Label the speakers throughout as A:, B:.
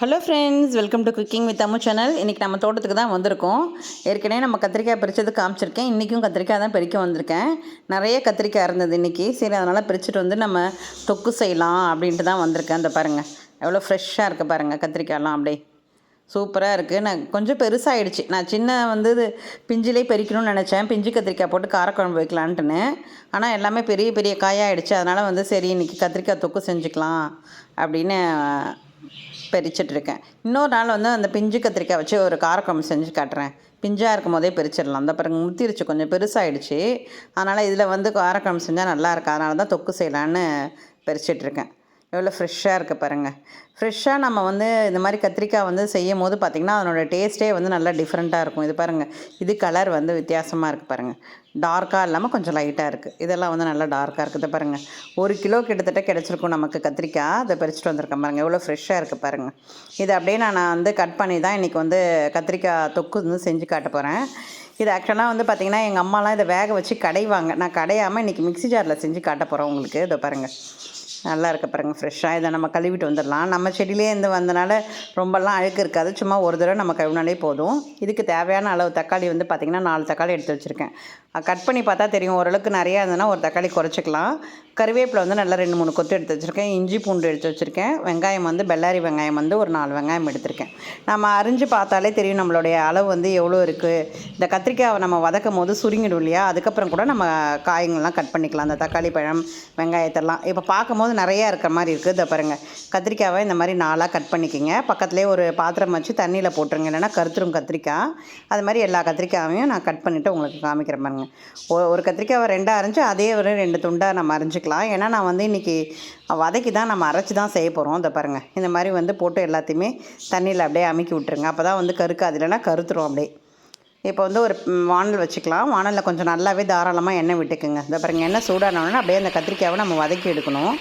A: Hello friends, welcome to cooking with Ammu channel. இன்றைக்கி நம்ம தோட்டத்துக்கு தான் வந்திருக்கோம். ஏற்கனவே நம்ம கத்திரிக்காய் பறித்தது காமிச்சிருக்கேன். இன்றைக்கும் கத்திரிக்காய் தான் பறிக்க வந்திருக்கேன். நிறைய கத்திரிக்காய் இருந்தது இன்றைக்கி. சரி, அதனால் பறிச்சுட்டு வந்து நம்ம தொக்கு செய்யலாம் அப்படின்ட்டு தான் வந்திருக்கேன். அந்த பாருங்கள், எவ்வளோ ஃப்ரெஷ்ஷாக இருக்குது பாருங்கள். கத்திரிக்காயெலாம் அப்படியே சூப்பராக இருக்குது. நான் கொஞ்சம் பெருசாகிடுச்சு. நான் இது பிஞ்சிலே பறிக்கணும்னு நினச்சேன். பிஞ்சு கத்திரிக்காய் போட்டு காரக்குழம்பு வைக்கலான்ட்டுன்னு. ஆனால் எல்லாமே பெரிய பெரிய காயாகிடுச்சு. அதனால் சரி, இன்றைக்கி கத்திரிக்காய் தொக்கு செஞ்சுக்கலாம் அப்படின்னு பறிச்சிட்ருக்கேன். இன்னொரு நாள் அந்த பிஞ்சு கத்திரிக்காய் வச்சு ஒரு காரக்குழம்பு செஞ்சு காட்டுறேன். பிஞ்சாக இருக்கும் போதே பறிச்சிடலாம். அந்த பிறகு முத்திருச்சு, கொஞ்சம் பெருசாகிடுச்சு. அதனால் இதில் காரக்குழம்பு செஞ்சால் நல்லா இருக்குது. அதனால தான் தொக்கு செய்யலான்னு பறிச்சிட்ருக்கேன். எவ்வளோ ஃப்ரெஷ்ஷாக இருக்குது பாருங்கள். ஃப்ரெஷ்ஷாக நம்ம இந்த மாதிரி கத்திரிக்காய் செய்யும் போது பார்த்திங்கன்னா அதனோடய டேஸ்ட்டே நல்லா டிஃப்ரெண்ட்டாக இருக்கும். இது பாருங்கள், இது கலர் வித்தியாசமாக இருக்குது பாருங்கள். டார்க்காக இல்லாமல் கொஞ்சம் லைட்டாக இருக்குது. இதெல்லாம் நல்லா டார்க்காக இருக்குது. பாருங்கள், 1 கிலோ கிட்டத்தட்ட கிடச்சிருக்கும் நமக்கு கத்திரிக்காய். அதை பறிச்சுட்டு வந்திருக்கேன் பாருங்கள். எவ்வளோ ஃப்ரெஷ்ஷாக இருக்குது பாருங்கள். இதை அப்படியே நான் கட் பண்ணி தான் இன்றைக்கி கத்திரிக்காய் தொக்கு செஞ்சு காட்ட போகிறேன். இது ஆக்சுவலாக பார்த்திங்கன்னா எங்கள் அம்மாலாம் இதை வேக வச்சு கடைவாங்க. நான் கடையாமல் இன்றைக்கி மிக்ஸி ஜாரில் செஞ்சு காட்ட போகிறேன் உங்களுக்கு. இதை பாருங்கள், நல்லா இருக்க பாருங்கள். ஃப்ரெஷ்ஷாக இதை நம்ம கழுவிட்டு வந்துடலாம். நம்ம செடியிலே வந்தனால ரொம்பலாம் அழுக்கு இருக்காது. சும்மா ஒரு தடவை நம்ம கழுவினாலே போதும். இதுக்கு தேவையான அளவு தக்காளி பார்த்திங்கன்னா 4 தக்காளி எடுத்து வச்சுருக்கேன். கட் பண்ணி பார்த்தா தெரியும். ஓரளவுக்கு நிறையா இருந்ததுன்னா ஒரு தக்காளி குறைச்சிக்கலாம். கருவேப்பிலை நல்லா 2-3 கொத்து எடுத்து வச்சுருக்கேன். இஞ்சி பூண்டு எடுத்து வச்சுருக்கேன். வெங்காயம் பெல்லாரி வெங்காயம் ஒரு 4 வெங்காயம் எடுத்திருக்கேன். நம்ம அரிஞ்சு பார்த்தாலே தெரியும் நம்மளுடைய அளவு எவ்வளோ இருக்குது. இந்த கத்திரிக்காயை நம்ம வதக்கும் போது சுருங்கிடும் இல்லையா, அதுக்கப்புறம் கூட நம்ம காய்கள்லாம் கட் பண்ணிக்கலாம். அந்த தக்காளி பழம் வெங்காயத்தெல்லாம் இப்போ பார்க்கும்போது நிறையா இருக்கிற மாதிரி இருக்குது. இதை பாருங்கள், கத்திரிக்காவை இந்த மாதிரி 4ஆக கட் பண்ணிக்கோங்க. பக்கத்துலேயே ஒரு பாத்திரம் வச்சு தண்ணியில் போட்டுருங்க, இல்லைன்னா கருத்துரும் கத்திரிக்காய். அது மாதிரி எல்லா கத்திரிக்காயையும் நான் கட் பண்ணிவிட்டு உங்களுக்கு காமிக்கிறேன் பாருங்கள். ஒரு கத்திரிக்காவை 2ஆக அரைஞ்சி அதே ஒரு 2 துண்டாக நம்ம அரைஞ்சிக்கலாம். ஏன்னா நான் இன்றைக்கி வதக்கி தான் நம்ம அரைச்சி தான் செய்ய போகிறோம். இதை பாருங்கள், இந்த மாதிரி போட்டு எல்லாத்தையுமே தண்ணியில் அப்படியே அமுக்கி விட்டுருங்க. அப்போ தான் கருக்காது, இல்லைன்னா கருத்துரும் அப்படியே. இப்போ ஒரு வானல் வச்சுக்கலாம். வானலில் கொஞ்சம் நல்லாவே தாராளமாக எண்ணெய் விட்டுக்குங்க. இதை பாருங்கள், எண்ணெய் சூடானோடனே அப்படியே அந்த கத்திரிக்காவை நம்ம வதக்கி எடுக்கணும்.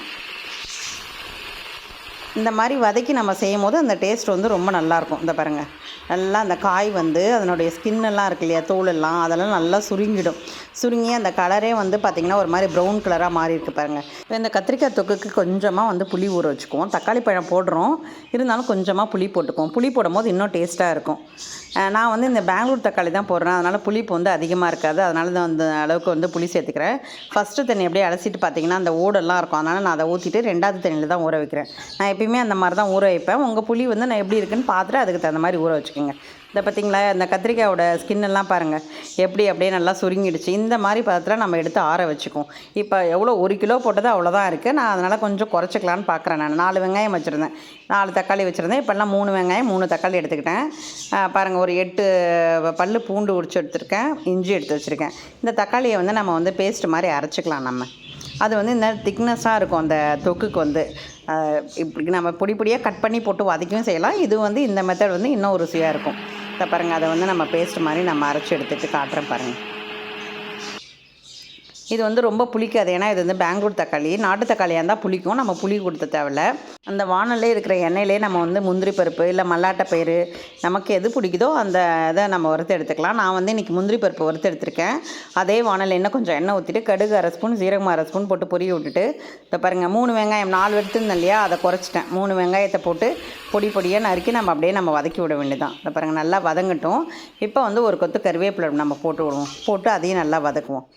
A: இந்த மாதிரி வதக்கி நம்ம செய்யும் போது அந்த டேஸ்ட் ரொம்ப நல்லாயிருக்கும். இந்த பாருங்கள், நல்லா அந்த காய் அதனுடைய ஸ்கின்னெல்லாம் இருக்கு இல்லையா, தோலெல்லாம் அதெல்லாம் நல்லா சுருங்கிடும். சுருங்கி அந்த கலரே பார்த்திங்கன்னா ஒரு மாதிரி ப்ரௌன் கலராக மாறி இருக்குது பாருங்கள். இப்போ இந்த கத்திரிக்காய் தொக்குக்கு கொஞ்சமாக புளி ஊற வச்சுக்குவோம். தக்காளி பழம் போடுறோம், இருந்தாலும் கொஞ்சமாக புளி போட்டுக்குவோம். புளி போடும் போது இன்னும் டேஸ்ட்டாக இருக்கும். நான் இந்த பெங்களூர் தக்காளி தான் போடுறேன். அதனால் புளிப்பு அதிகமாக இருக்காது. அதனால தான் அந்த அளவுக்கு புளி சேர்த்துக்கிறேன். ஃபஸ்ட்டு தண்ணி அப்படியே அலசிட்டு பார்த்திங்கன்னா அந்த ஓடெல்லாம் இருக்கும். அதனால் நான் அதை ஊற்றிட்டு 2வது தண்ணியில் தான் ஊற வைக்கிறேன். நான் எப்பயுமே அந்த மாதிரி தான் ஊற வைப்பேன். உங்கள் புளி நான் எப்படி இருக்குன்னு பார்த்துட்டு அதுக்கு தகுந்த மாதிரி ஊற வச்சுக்கோங்க. இதை பார்த்திங்களா, இந்த கத்திரிக்காயோட ஸ்கின்னெல்லாம் பாருங்கள் எப்படி அப்படியே நல்லா சுருங்கிடுச்சு. இந்த மாதிரி பதத்தில் நம்ம எடுத்து ஆற வச்சுக்குவோம். இப்போ எவ்வளோ 1 கிலோ போட்டது அவ்வளோதான் இருக்குது. நான் அதனால் கொஞ்சம் குறைச்சிக்கலான்னு பார்க்குறேன். நான் 4 வெங்காயம் வச்சுருந்தேன், 4 தக்காளி வச்சுருந்தேன். இப்போல்லாம் 3 வெங்காயம் 3 தக்காளி எடுத்துக்கிட்டேன். பாருங்கள், ஒரு 8 பல் பூண்டு உரிச்சு எடுத்துருக்கேன். இஞ்சி எடுத்து வச்சுருக்கேன். இந்த தக்காளியை நம்ம பேஸ்ட் மாதிரி அரைச்சிக்கலாம். நம்ம அது இந்த திக்னஸாக இருக்கும். அந்த தொக்குக்கு இப்படி நம்ம பொடி பொடியாக கட் பண்ணி போட்டு வதக்கியும் செய்யலாம். இது இந்த மெத்தட் இன்னும் ருசியாக இருக்கும். இதை பாருங்கள், அதை நம்ம பேஸ்ட் மாதிரி நம்ம அரைச்சி எடுத்துகிட்டு காட்டுறேன் பாருங்கள். இது ரொம்ப புளிக்காது. ஏன்னா இது பெங்களூர் தக்காளி. நாட்டு தக்காளியாக இருந்தால் புளிக்கும். நம்ம புளி கொடுத்த தேவையில்ல. அந்த வானல்லே இருக்கிற எண்ணெயிலே நம்ம முந்திரி பருப்பு இல்லை மல்லாட்டை பயிறு நமக்கு எது பிடிக்குதோ அந்த இதை நம்ம வறுத்து எடுத்துக்கலாம். நான் இன்றைக்கி முந்திரி பருப்பு வறுத்து எடுத்துருக்கேன். அதே வானல் இன்னும் கொஞ்சம் எண்ணெய் ஊற்றிட்டு கடுகு 1/2 ஸ்பூன், சீரகம் 1/2 ஸ்பூன் போட்டு பொரிய விட்டுட்டு, இதை பாருங்கள், 3 வெங்காயம் 4 எடுத்துருந்தேன் இல்லையா, அதை குறைச்சிட்டேன். 3 வெங்காயத்தை போட்டு பொடி பொடியாக நறுக்கி நம்ம அப்படியே நம்ம வதக்கி விட வேண்டியதான். இதை பாருங்கள், நல்லா வதங்கட்டும். இப்போ ஒரு கொத்து கருவேப்பிலை நம்ம போட்டு விடுவோம். போட்டு அதையும் நல்லா வதக்குவோம்.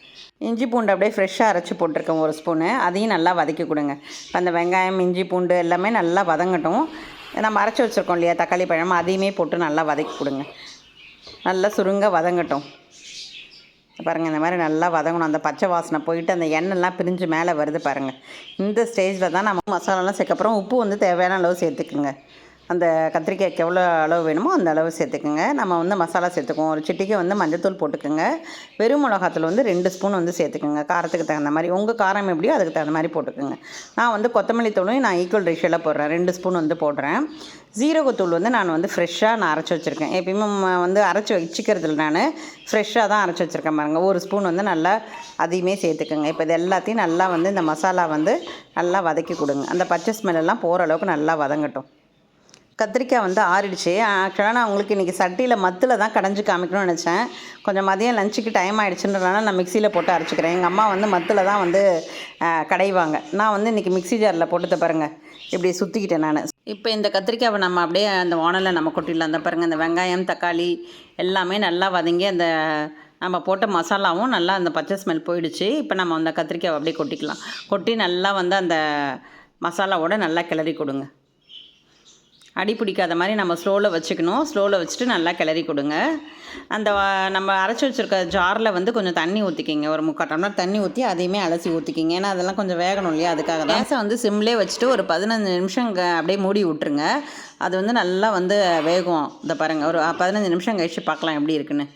A: இஞ்சி பூண்டு அப்படியே ஃப்ரெஷ்ஷாக அரைச்சி போட்டிருக்கேன் 1 ஸ்பூனு. அதையும் நல்லா வதக்கி கொடுங்க. இப்போ அந்த வெங்காயம் இஞ்சி பூண்டு எல்லாமே நல்லா வதங்கட்டும். நம்ம அரைச்சி வச்சுருக்கோம் இல்லையா தக்காளி பழம், அதையுமே போட்டு நல்லா வதக்கி கொடுங்க. நல்லா சுருங்க வதங்கட்டும். பாருங்கள், இந்த மாதிரி நல்லா வதங்கணும். அந்த பச்சை வாசனை போயிட்டு அந்த எண்ணெய்லாம் பிரிஞ்சு மேலே வருது பாருங்கள். இந்த ஸ்டேஜில் தான் நம்ம மசாலாலாம் சேர்க்கப்புறம் உப்பு தேவையான அளவு சேர்த்துக்குங்க. அந்த கத்திரிக்காய்க்கு எவ்வளோ அளவு வேணுமோ அந்த அளவு சேர்த்துக்குங்க. நம்ம மசாலா சேர்த்துக்குவோம். ஒரு சிட்டிக்கு மஞ்சத்தூள் போட்டுக்கோங்க. வெறும் மிளகாத்தூள் 2 ஸ்பூன் சேர்த்துக்குங்க. காரத்துக்கு தகுந்த மாதிரி, உங்கள் காரம் எப்படியோ அதுக்கு தகுந்த மாதிரி போட்டுக்கோங்க. நான் கொத்தமல்லி தூளும் நான் ஈக்குவல் ரேஷியோவில் போடுறேன். 2 ஸ்பூன் போடுறேன். ஜீரகத்தூள் நான் ஃப்ரெஷ்ஷாக நான் அரைச்சி வச்சுருக்கேன். எப்பயுமே அரைச்சி வச்சுக்கிறதுல நான் ஃப்ரெஷ்ஷாக தான் அரைச்சி வச்சுருக்கேன் பாருங்கள். 1 ஸ்பூன் நல்லா அதையுமே சேர்த்துக்குங்க. இப்போ இது எல்லாத்தையும் நல்லா இந்த மசாலா நல்லா வதக்கி கொடுங்க. அந்த பச்சை ஸ்மெல்லாம் போகிற அளவுக்கு நல்லா வதங்கட்டும். கத்திரிக்காய் ஆறிடுச்சு. ஆக்சுவலாக நான் உங்களுக்கு இன்றைக்கி சட்டியில் மத்தில் தான் கடைஞ்சி காமிக்கணும்னு நினச்சேன். கொஞ்சம் மதியம் லஞ்சுக்கு டைம் ஆகிடுச்சுன்றதுனால நான் மிக்சியில் போட்டு அரைச்சிக்கிறேன். எங்கள் அம்மா மத்தில் தான் கடைவாங்க. நான் இன்றைக்கி மிக்ஸி ஜாரில் போட்டு பாருங்கள் இப்படி சுற்றிக்கிட்டேன் நான். இப்போ இந்த கத்திரிக்காவை நம்ம அப்படியே அந்த வானலில் நம்ம கொட்டிடலாம். அந்த பாருங்கள், இந்த வெங்காயம் தக்காளி எல்லாமே நல்லா வதங்கி அந்த நம்ம போட்ட மசாலாவும் நல்லா அந்த பச்சை ஸ்மெல் போயிடுச்சு. இப்போ நம்ம அந்த கத்திரிக்காவை அப்படியே கொட்டிக்கலாம். கொட்டி நல்லா வந்து அந்த மசாலாவோட நல்லா கிளறி கொடுங்க. அடி பிடிக்காத மாதிரி நம்ம ஸ்லோவில் வச்சுக்கணும். ஸ்லோவில் வச்சுட்டு நல்லா கிளறி கொடுங்க. அந்த நம்ம அரைச்சி வச்சுருக்க ஜாரில் வந்து கொஞ்சம் தண்ணி ஊற்றிக்கிங்க. ஒரு 3/4 டம்ளர் தண்ணி ஊற்றி அதையுமே அலசி ஊற்றிக்கிங்க. ஏன்னா அதெல்லாம் கொஞ்சம் வேகணும் இல்லையா, அதுக்காக தான். கேஸை வந்து சிம்லேயே வச்சுட்டு ஒரு 15 நிமிஷம் அப்படியே மூடி விட்டுருங்க. அது வந்து நல்லா வந்து வேகும். இதை பாருங்கள், ஒரு 15 நிமிஷம் கழிச்சு பார்க்கலாம் எப்படி இருக்குன்னு.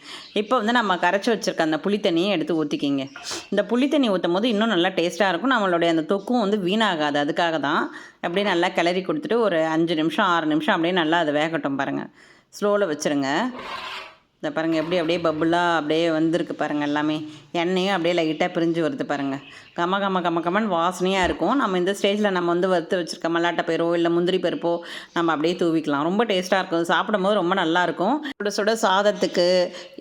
A: இப்போ வந்து நம்ம கரைச்சி வச்சுருக்க அந்த புளி தண்ணியை எடுத்து ஊற்றிக்கிங்க. இந்த புளி தண்ணி ஊற்றும் போது இன்னும் நல்லா டேஸ்ட்டாக இருக்கும். நம்மளுடைய அந்த தொக்கும் வந்து வீணாகாது. அதுக்காக தான் அப்படியே நல்லா கிளறி கொடுத்துட்டு ஒரு 5 நிமிஷம் 6 நிமிஷம் அப்படியே நல்லா அது வேகட்டும். பாருங்கள், ஸ்லோவில் வச்சுருங்க. இதை பாருங்கள், அப்படியே பப்புளாக அப்படியே வந்திருக்கு பாருங்கள். எல்லாமே எண்ணெயும் அப்படியே லைட்டாக பிரிஞ்சு வருது பாருங்கள். கமன்னு வாசனையாக இருக்கும். நம்ம இந்த ஸ்டேஜில் நம்ம வந்து வறுத்து வச்சுருக்க மல்லாட்டை பயிரோ இல்லை முந்திரி பருப்போ நம்ம அப்படியே தூவிக்கலாம். ரொம்ப டேஸ்ட்டாக இருக்கும். சாப்பிடும்போது ரொம்ப நல்லாயிருக்கும். சுட சாதத்துக்கு,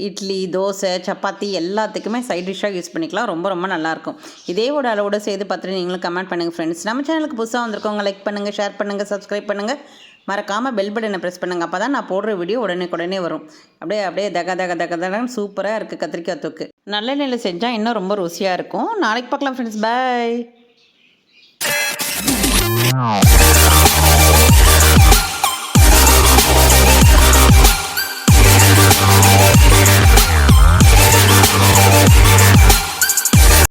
A: இட்லி, தோசை, சப்பாத்தி எல்லாத்துக்குமே சைட் டிஷ்ஷாக யூஸ் பண்ணிக்கலாம். ரொம்ப நல்லாயிருக்கும். இதேவோட அளவோட செய்து பார்த்துட்டு நீங்களும் கமெண்ட் பண்ணுங்கள் ஃப்ரெண்ட்ஸ். நம்ம சேனலுக்கு புதுசாக வந்திருக்கவங்க லைக் பண்ணுங்கள், ஷேர் பண்ணுங்கள், சப்ஸ்கிரைப் பண்ணுங்கள். மறக்காமல் பெல் பட்டனை ப்ரெஸ் பண்ணுங்கள். அப்போ தான் நான் போடுற வீடியோ உடனே வரும். அப்படியே தகன்னு சூப்பராக இருக்குது கத்திரிக்காய் தொக்கு. நல்லெண்ணெயில் செஞ்சால் இன்னும் ரொம்ப ருசியாக இருக்கும். நாளைக்கு பார்க்கலாம் ஃப்ரெண்ட்ஸ். பாய்.